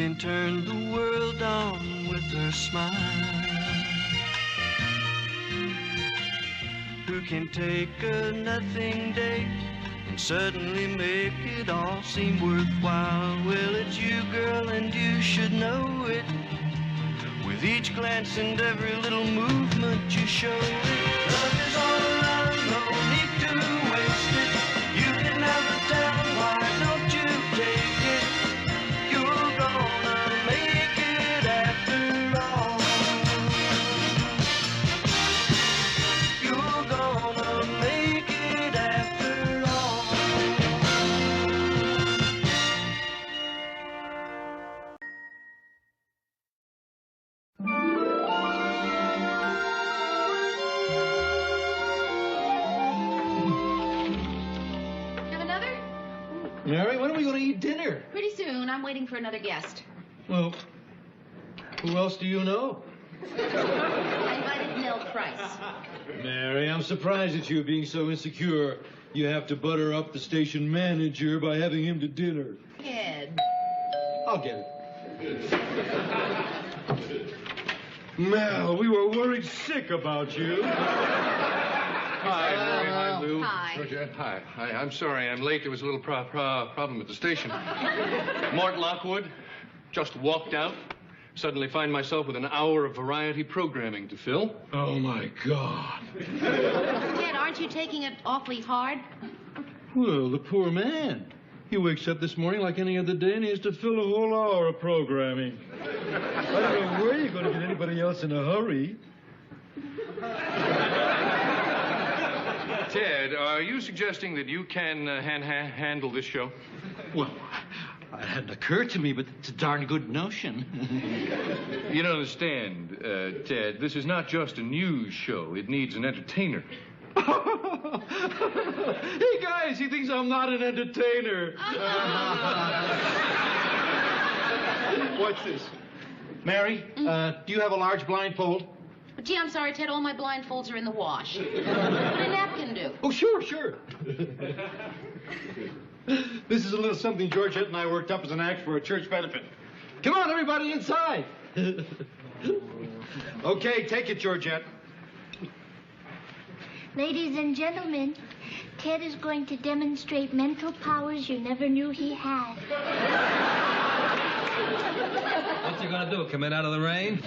can turn the world on with her smile? Who can take a nothing day and suddenly make it all seem worthwhile? Well, it's you, girl, and you should know it. With each glance and every little movement you show it. Love is all around, no need to waste it. You can never tell, why don't you take it? You're gonna make it after all. You're gonna make it after all. Have another? Mary, when are we going to eat dinner? Pretty soon. I'm waiting for another guest. Well, who else do you know? I invited Mel Price. Mary, I'm surprised at you being so insecure. You have to butter up the station manager by having him to dinner. Ed. I'll get it. Mel, we were worried sick about you. Hi, Mary. Hi, Lou. Hi. Georgette. Hi. I'm sorry I'm late. There was a little problem at the station. Mort Lockwood just walked out. Suddenly find myself with an hour of variety programming to fill. Oh, my God. Ed, aren't you taking it awfully hard? Well, the poor man. He wakes up this morning like any other day and he has to fill a whole hour of programming. I don't know where you're going to get anybody else in a hurry. Ted, are you suggesting that you can handle this show? Well, it hadn't occurred to me, but it's a darn good notion. You don't understand, Ted. This is not just a news show. It needs an entertainer. Hey, guys, he thinks I'm not an entertainer. What's this? Mary, do you have a large blindfold? Gee, I'm sorry, Ted. All my blindfolds are in the wash. What would a napkin do? Oh, sure. This is a little something Georgette and I worked up as an act for a church benefit. Come on, everybody, inside. Okay, take it, Georgette. Ladies and gentlemen, Ted is going to demonstrate mental powers you never knew he had. What's he gonna do, come in out of the rain?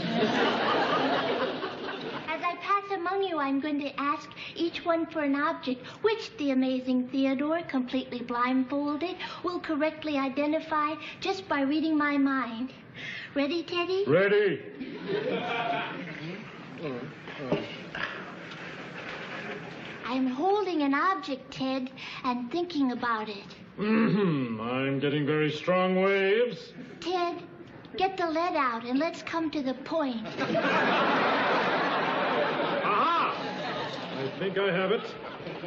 As I pass among you, I'm going to ask each one for an object, which the amazing Theodore, completely blindfolded, will correctly identify just by reading my mind. Ready, Teddy? Ready. I'm holding an object, Ted, and thinking about it. I'm getting very strong waves. Ted, get the lead out and let's come to the point. Aha! I think I have it.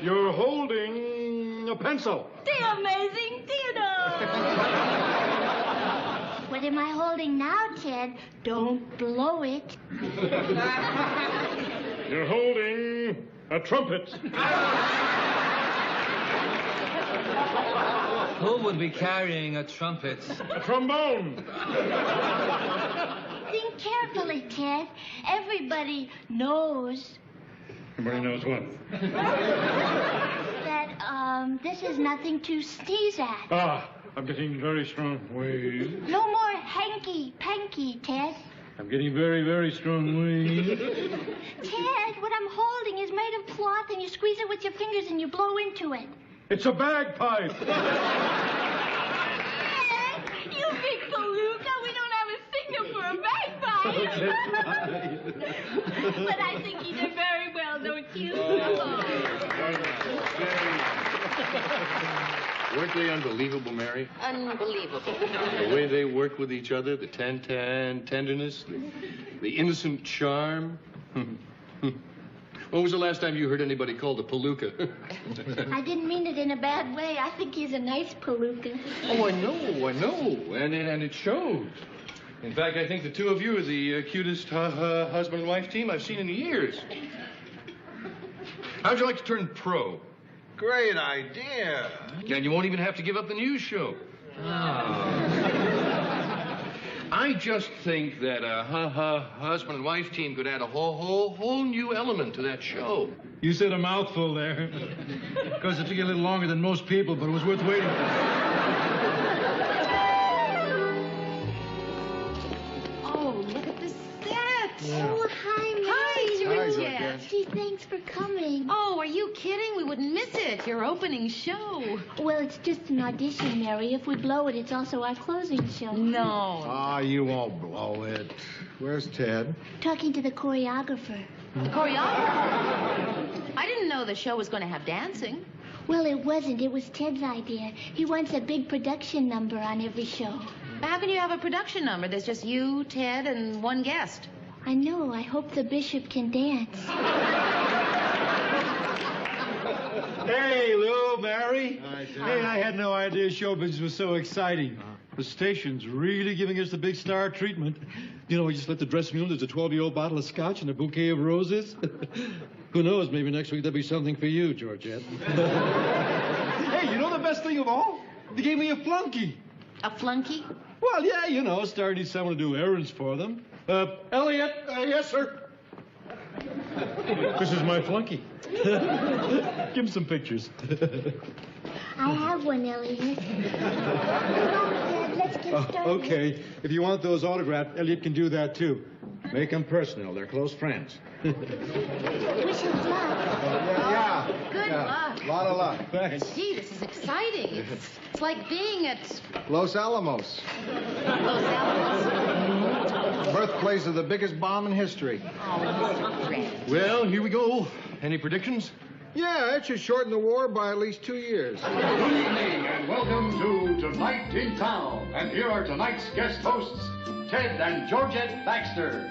You're holding a pencil. The amazing Theodore! What am I holding now, Ted? Don't blow it. You're holding a trumpet. Who would be carrying a trumpet? A trombone. Think carefully, Ted. Everybody knows Everybody knows what? that, this is nothing to sneeze at. Ah, I'm getting very strong waves. No more hanky-panky, Ted. I'm getting very, very strong waves. Ted, what I'm holding is made of cloth, and you squeeze it with your fingers and you blow into it. It's a bagpipe. Ted, you big palooka, we don't have a signal for a bagpipe. But I think you did very well, don't you? Weren't they unbelievable, Mary? Unbelievable. The way they worked with each other, the tenderness, the innocent charm. When was the last time you heard anybody called a palooka? I didn't mean it in a bad way. I think he's a nice palooka. Oh, I know. And it shows. In fact, I think the two of you are the cutest husband and wife team I've seen in years. How'd you like to turn pro? Great idea. And you won't even have to give up the news show. I just think that a husband and wife team could add a whole new element to that show. You said a mouthful there. Of course, it took you a little longer than most people, but it was worth waiting for. Oh, look at this set. Oh, hi, Mary. Hi, Georgette. Gee, thanks for coming. Oh, are you kidding? We wouldn't miss it. Your opening show. Well, it's just an audition, Mary. If we blow it, it's also our closing show. No. Ah, you won't blow it. Where's Ted? Talking to the choreographer. The choreographer? I didn't know the show was going to have dancing. Well, it wasn't. It was Ted's idea. He wants a big production number on every show. How can you have a production number? There's just you, Ted, and one guest. I know. I hope the bishop can dance. Hey, Lou, Mary. Hi, Ted. Hey, I had no idea show business was so exciting. The station's really giving us the big star treatment. You know, we just left the dressing room. There's a 12-year-old bottle of scotch and a bouquet of roses. Who knows? Maybe next week there'll be something for you, Georgette. Hey, you know the best thing of all? They gave me a flunky. A flunky? Well, yeah, you know, star needs someone to do errands for them. Elliot. Yes, sir. This is my flunky. Give him some pictures. I have one, Elliot. Come on, Ted. Let's get started. Okay. If you want those autographed, Elliot can do that, too. Make them personal. They're close friends. Wish us luck. Good luck. A lot of luck. Thanks. Gee, this is exciting. It's like being at Los Alamos, Los Alamos. birthplace of the biggest bomb in history. Oh, Red. Well, here we go. Any predictions? Yeah, it should shorten the war by at least 2 years. Good evening and welcome to Tonight in Town. And here are tonight's guest hosts, Ted and Georgette Baxter.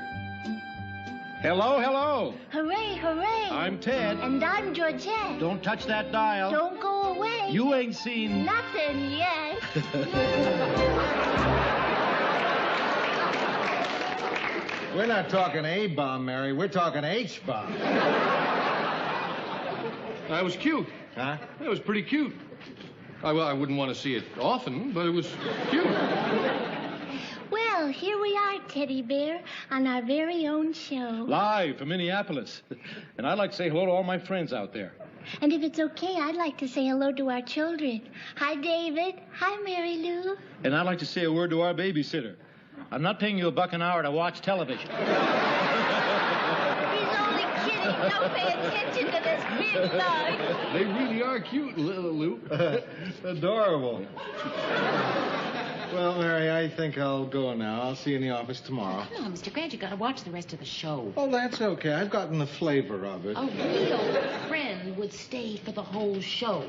Hello, hello. Hooray, hooray. I'm Ted. And I'm Georgette. Don't touch that dial. Don't go away. You ain't seen... Nothing yet. We're not talking A-bomb, Mary. We're talking H-bomb. That was cute. Huh? That was pretty cute. Well, I wouldn't want to see it often, but it was cute. Well, here we are, Teddy Bear, on our very own show. Live from Minneapolis. And I'd like to say hello to all my friends out there. And if it's okay, I'd like to say hello to our children. Hi, David. Hi, Mary Lou. And I'd like to say a word to our babysitter. I'm not paying you $1 an hour to watch television. He's only kidding. Don't pay attention to this big mug. They really are cute, Lou. Adorable. Well, Mary, I think I'll go now. I'll see you in the office tomorrow. No, Mr. Grant, you got to watch the rest of the show. Oh, that's okay. I've gotten the flavor of it. A real friend would stay for the whole show.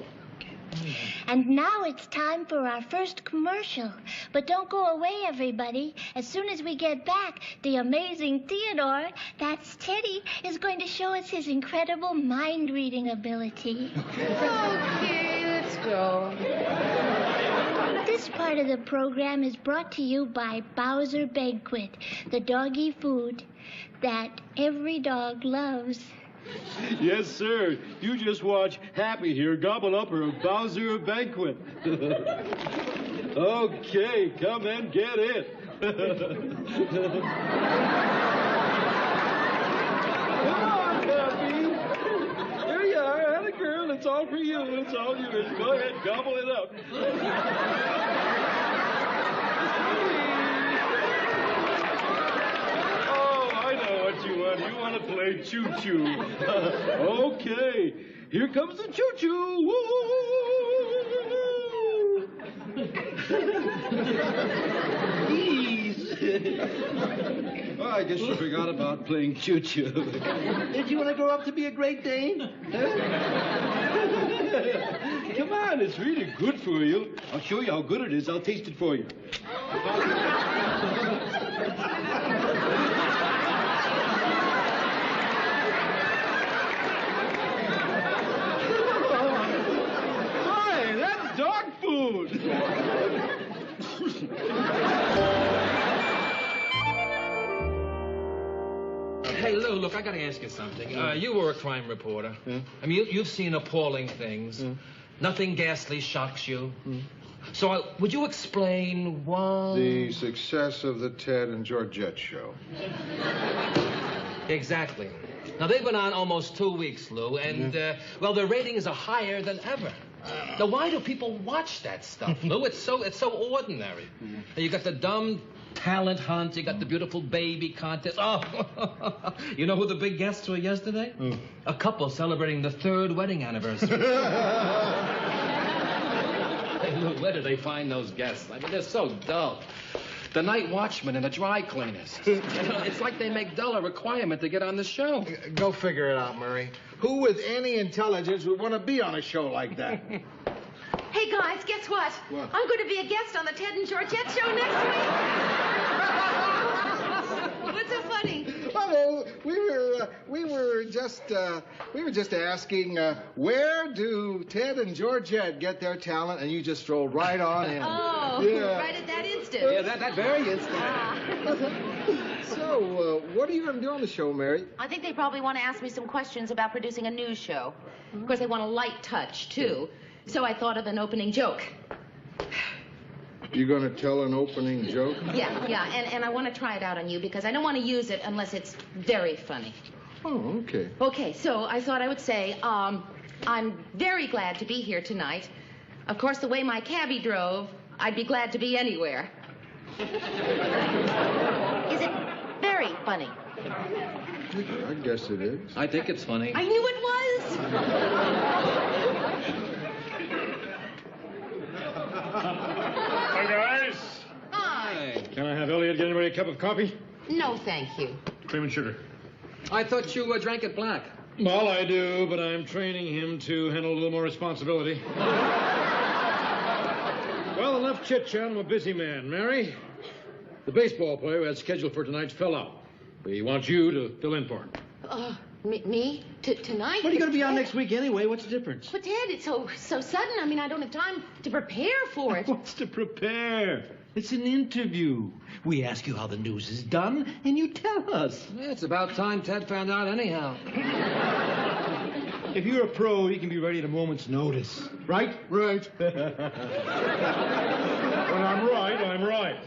And now it's time for our first commercial. But don't go away, everybody. As soon as we get back, the amazing Theodore, that's Teddy, is going to show us his incredible mind-reading ability. Okay, let's go. This part of the program is brought to you by Bowser Banquet, the doggy food that every dog loves. Yes, sir. You just watch Happy here gobble up her Bowser Banquet. Okay, come and get it. Come on, Happy. Here you are, Anna girl. It's all for you. It's all yours. Go ahead, gobble it up. You want to play choo-choo. Okay. Here comes the choo-choo. Please. Oh, I guess you forgot about playing choo-choo. Did you want to grow up to be a Great Dane? Come on, it's really good for you. I'll show you how good it is. I'll taste it for you. Dog food. Hey, Lou, look, I got to ask you something. You were a crime reporter. I mean, you've seen appalling things. Nothing ghastly shocks you. So would you explain why... The success of the Ted and Georgette show. Exactly. Now, they've been on almost 2 weeks, Lou, and, well, their ratings are higher than ever. Now, why do people watch that stuff, Lou? It's so ordinary. You got the dumb talent hunt, you got the beautiful baby contest. Oh, you know who the big guests were yesterday? A couple celebrating the 3rd wedding anniversary. Hey, Lou, where do they find those guests? I mean, they're so dull. The night watchman and the dry cleaners. It's like they make dull a requirement to get on the show. Go figure it out, Murray. Who with any intelligence would want to be on a show like that? Hey, guys, guess what? What? I'm going to be a guest on the Ted and Georgette show next week. What's so funny? Oh, we were just asking where do Ted and Georgette get their talent, and you just strolled right on in. Oh, yeah. right at that instant. Yeah, that very instant. So, what are you going to do on the show, Mary? I think they probably want to ask me some questions about producing a news show. Of course, they want a light touch, too. So I thought of an opening joke. You going to tell an opening joke? Yeah, and I want to try it out on you because I don't want to use it unless it's very funny. Oh, okay. Okay, so I thought I would say, I'm very glad to be here tonight. Of course, the way my cabbie drove, I'd be glad to be anywhere. Is it very funny? I guess it is. I think it's funny. I knew it was. Hi, guys. Hi. Can I have Elliot get anybody a cup of coffee? No, thank you. Cream and sugar. I thought you drank it black. Well, I do, but I'm training him to handle a little more responsibility. Well, enough chit-chat. I'm a busy man. Mary, the baseball player who had scheduled for tonight fell out. We want you to fill in for him. Me? Tonight? What are you going to be on next week anyway? What's the difference? But, Ted, it's so sudden. I mean, I don't have time to prepare for it. What's to prepare? It's an interview. We ask you how the news is done, and you tell us. Yeah, it's about time Ted found out anyhow. If you're a pro, you can be ready at a moment's notice. Right? Right. When I'm right, I'm right.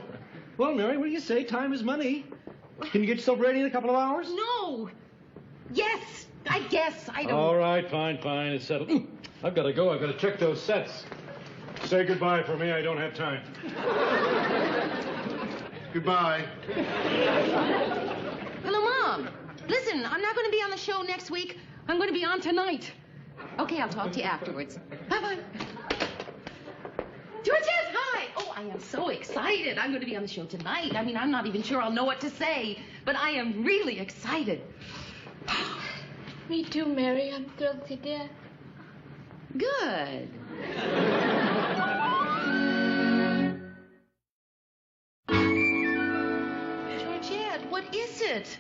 Well, Mary, what do you say? Time is money. Can you get yourself ready in a couple of hours? No. Yes, I guess. I don't... All right, fine. It's settled. I've got to go. I've got to check those sets. Say goodbye for me. I don't have time. Goodbye. Hello, Mom. Listen, I'm not going to be on the show next week. I'm going to be on tonight. Okay, I'll talk to you afterwards. Bye-bye. Georgette, hi. Oh, I am so excited. I'm going to be on the show tonight. I mean, I'm not even sure I'll know what to say, but I am really excited. Me too, Mary. I'm thrilled to death. Good. Georgette, what is it?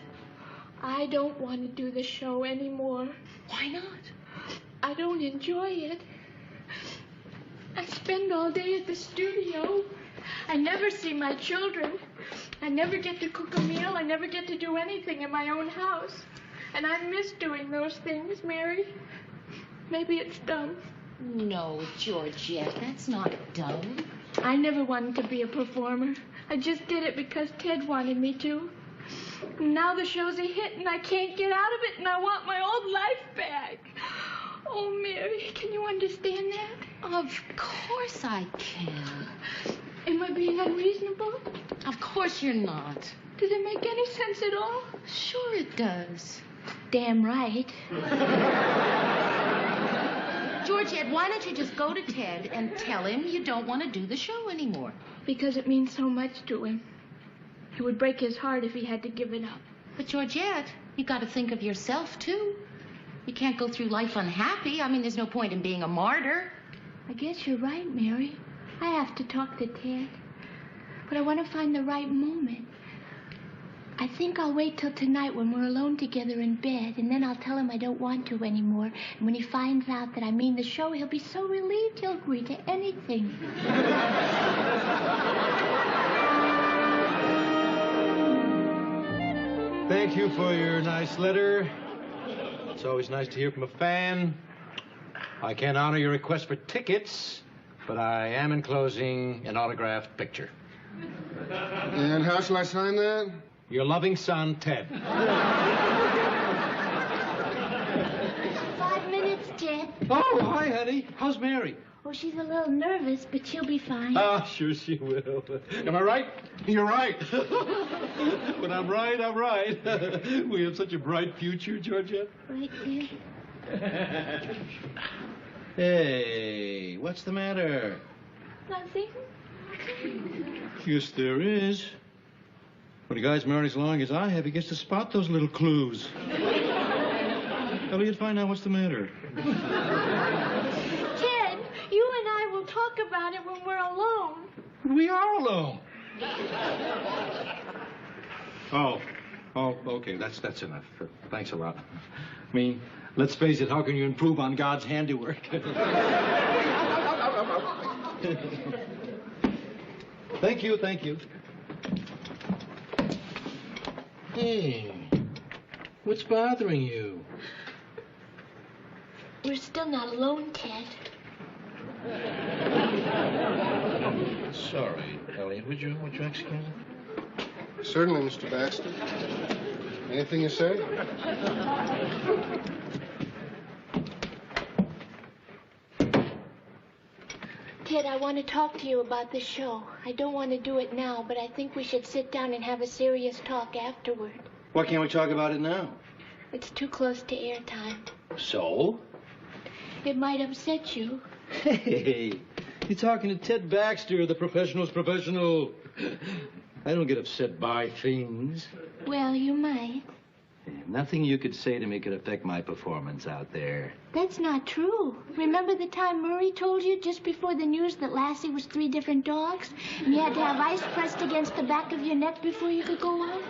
I don't want to do the show anymore. Why not? I don't enjoy it. I spend all day at the studio. I never see my children. I never get to cook a meal. I never get to do anything in my own house. And I miss doing those things, Mary. Maybe it's dumb. No, Georgette, that's not dumb. I never wanted to be a performer. I just did it because Ted wanted me to. And now the show's a hit and I can't get out of it and I want my old life back. Oh, Mary, can you understand that? Of course I can. Am I being unreasonable? Of course you're not. Does it make any sense at all? Sure it does. Damn right. Georgette, why don't you just go to Ted and tell him you don't want to do the show anymore? Because it means so much to him. It would break his heart if he had to give it up. But, Georgette, you got to think of yourself, too. You can't go through life unhappy. I mean, there's no point in being a martyr. I guess you're right, Mary. I have to talk to Ted. But I want to find the right moment. I think I'll wait till tonight when we're alone together in bed, and then I'll tell him I don't want to anymore. And when he finds out that I mean the show, he'll be so relieved he'll agree to anything. Thank you for your nice letter. It's always nice to hear from a fan. I can't honor your request for tickets, but I am enclosing an autographed picture. And how shall I sign that? Your loving son, Ted. 5 minutes, Ted. Oh, hi, honey. How's Mary? Oh, she's a little nervous, but she'll be fine. Ah, sure she will. Am I right? You're right. When I'm right, I'm right. We have such a bright future, Georgette. Right, Ted? Hey, what's the matter? Nothing. Yes, there is. When a guy's married as long as I have, he gets to spot those little clues. Elliot, find out what's the matter. Ted, you and I will talk about it when we're alone. We are alone. Oh, okay, that's enough. Thanks a lot. I mean, let's face it, how can you improve on God's handiwork? Thank you. Hey, what's bothering you? We're still not alone, Ted. Sorry, Elliot. Would you excuse me? Certainly, Mr. Baxter. Anything you say? Ted, I want to talk to you about the show. I don't want to do it now, but I think we should sit down and have a serious talk afterward. Why can't we talk about it now? It's too close to airtime. So? It might upset you. Hey, you're talking to Ted Baxter, the professional's professional. I don't get upset by things. Well, you might. Nothing you could say to me could affect my performance out there. That's not true. Remember the time Murray told you just before the news that Lassie was 3 different dogs? And you had to have ice pressed against the back of your neck before you could go on?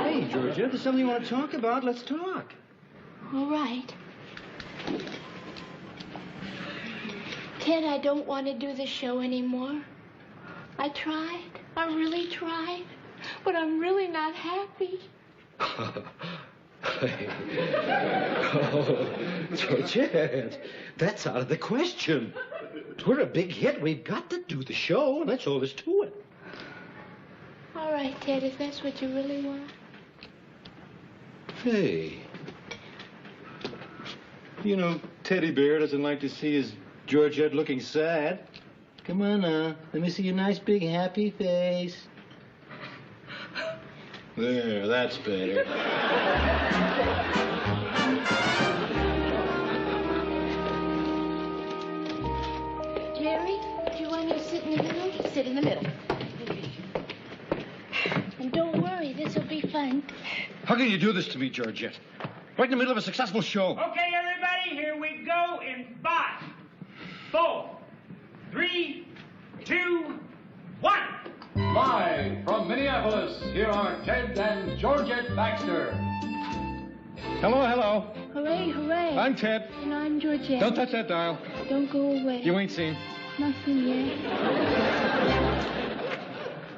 Hey, Georgia, if there's something you want to talk about, let's talk. All right. Ted, I don't want to do the show anymore. I tried. I really tried. But I'm really not happy. Oh, Georgette, that's out of the question. We're a big hit. We've got to do the show, and that's all there's to it. All right, Ted, if that's what you really want. Hey. You know, Teddy Bear doesn't like to see his Georgette looking sad. Come on now. Let me see your nice big happy face. There, that's better. Jerry, do you want me to sit in the middle? Sit in the middle. And don't worry, this'll be fun. How can you do this to me, Georgette? Right in the middle of a successful show. Okay, everybody, here we go in 5, 4, 3, 2, 1. Live from Minneapolis, here are Ted and Georgette Baxter. Hello. Hooray, hooray. I'm Ted. And I'm Georgette. Don't touch that dial. Don't go away. You ain't seen. Nothing yet.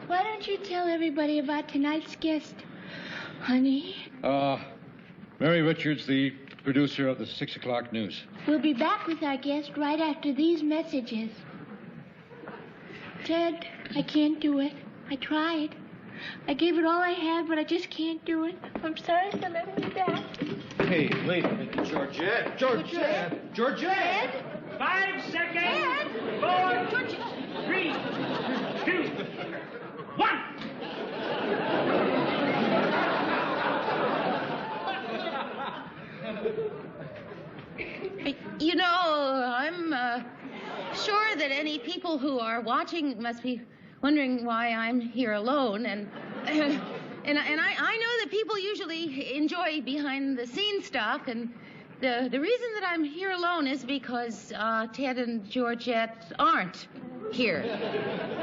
Why don't you tell everybody about tonight's guest, honey? Mary Richards, the producer of the 6 o'clock news. We'll be back with our guest right after these messages. Ted, I can't do it. I tried. I gave it all I had, but I just can't do it. I'm sorry for letting you down. Hey, wait a minute, Georgette. Georgette! 5 seconds. Ted! 4, 3, 2, 1. You know, I'm sure that any people who are watching must be wondering why I'm here alone, and I know that people usually enjoy behind-the-scenes stuff, and the reason that I'm here alone is because Ted and Georgette aren't here.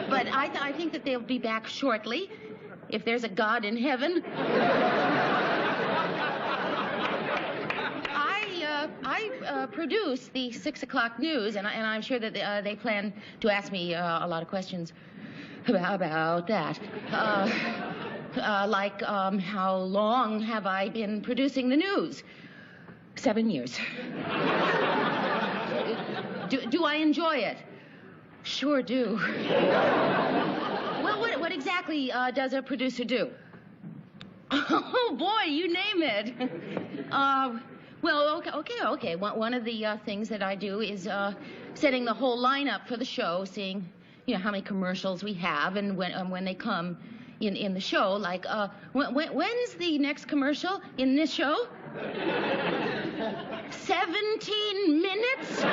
But I think that they'll be back shortly, if there's a God in heaven. I produce the 6 o'clock news, and I'm sure that they plan to ask me a lot of questions about that. Like, how long have I been producing the news? 7 years. Do I enjoy it? Sure do. Well, what exactly does a producer do? Oh, boy, you name it. Well, okay. One of the things that I do is setting the whole lineup for the show, seeing, how many commercials we have and when they come in the show. Like, when's the next commercial in this show? 17 minutes?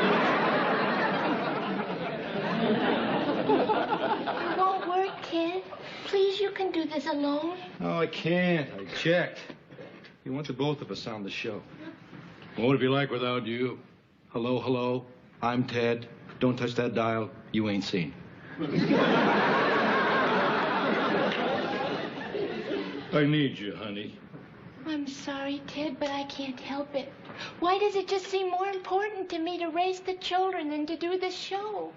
It won't work, Ted. Please, you can do this alone. No, I can't. I checked. You want the both of us on the show. What would it be like without you? Hello, hello. I'm Ted. Don't touch that dial. You ain't seen. I need you, honey. I'm sorry, Ted, but I can't help it. Why does it just seem more important to me to raise the children than to do the show?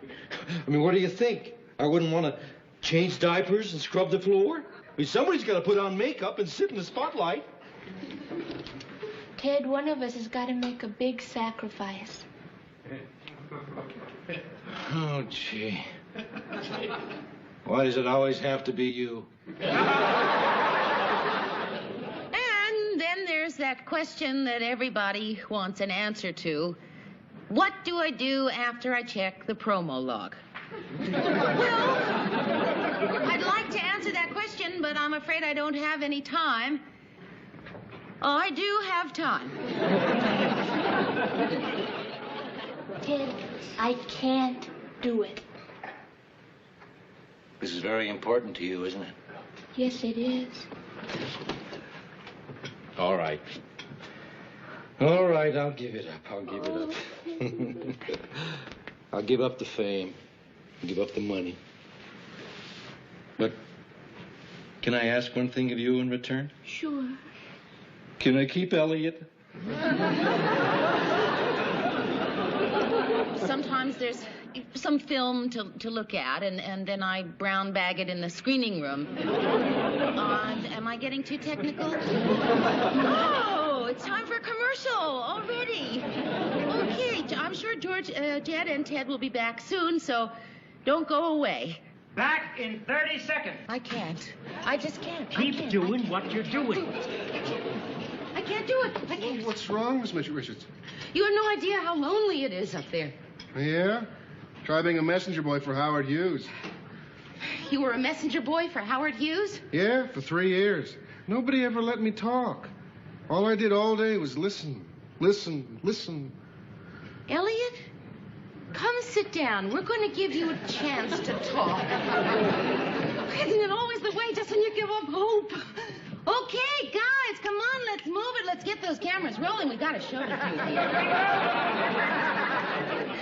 I mean, what do you think? I wouldn't want to change diapers and scrub the floor? I mean, somebody's got to put on makeup and sit in the spotlight. Ted, one of us has got to make a big sacrifice. Oh, gee. Why does it always have to be you? And then there's that question that everybody wants an answer to. What do I do after I check the promo log? Well, I'd like to answer that question, but I'm afraid I don't have any time. Oh, I do have time. Ted, I can't do it. This is very important to you, isn't it? Yes, it is. All right. All right, I'll give it up. I'll give it up. I'll give up the fame. I'll give up the money. But can I ask one thing of you in return? Sure. Can I keep Elliot? Sometimes there's some film to look at, and then I brown bag it in the screening room. Am I getting too technical? Oh, it's time for a commercial already. Okay, I'm sure Georgette and Ted will be back soon, so don't go away. Back in 30 seconds. I can't. I just can't. Keep doing what you're doing. I can't do it. I can't. What's wrong, Miss Richards? You have no idea how lonely it is up there. Yeah? Try being a messenger boy for Howard Hughes. You were a messenger boy for Howard Hughes? Yeah, for 3 years. Nobody ever let me talk. All I did all day was listen. Elliot, come sit down. We're going to give you a chance to talk. Isn't it always the way just when you give up hope? Okay, guys, come on, let's move it. Let's get those cameras rolling. We got a show to do here.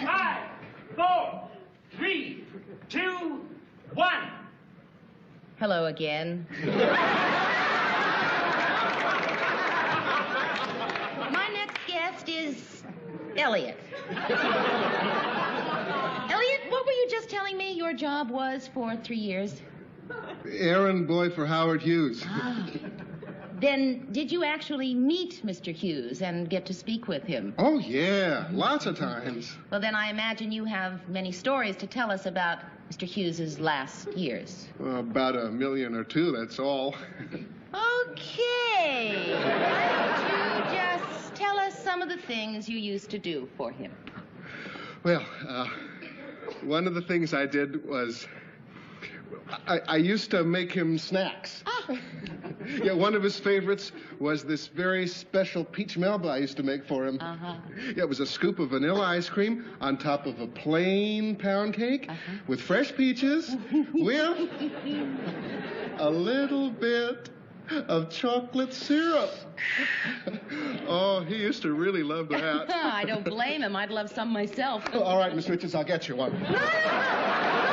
5, 4, 3, 2, 1. Hello again. My next guest is Elliot. Elliot, what were you just telling me your job was for 3 years? Errand boy for Howard Hughes. Then did you actually meet Mr. Hughes and get to speak with him? Oh, yeah, lots of times. Well, then I imagine you have many stories to tell us about Mr. Hughes's last years. About 1 million or 2, that's all. Okay. Why don't you just tell us some of the things you used to do for him? Well, one of the things I did was I used to make him snacks. Oh. Yeah, one of his favorites was this very special peach melba I used to make for him. Uh-huh. Yeah, it was a scoop of vanilla ice cream on top of a plain pound cake with fresh peaches with a little bit of chocolate syrup. Oh, he used to really love that. I don't blame him. I'd love some myself. All right, Miss Richards, I'll get you one. No!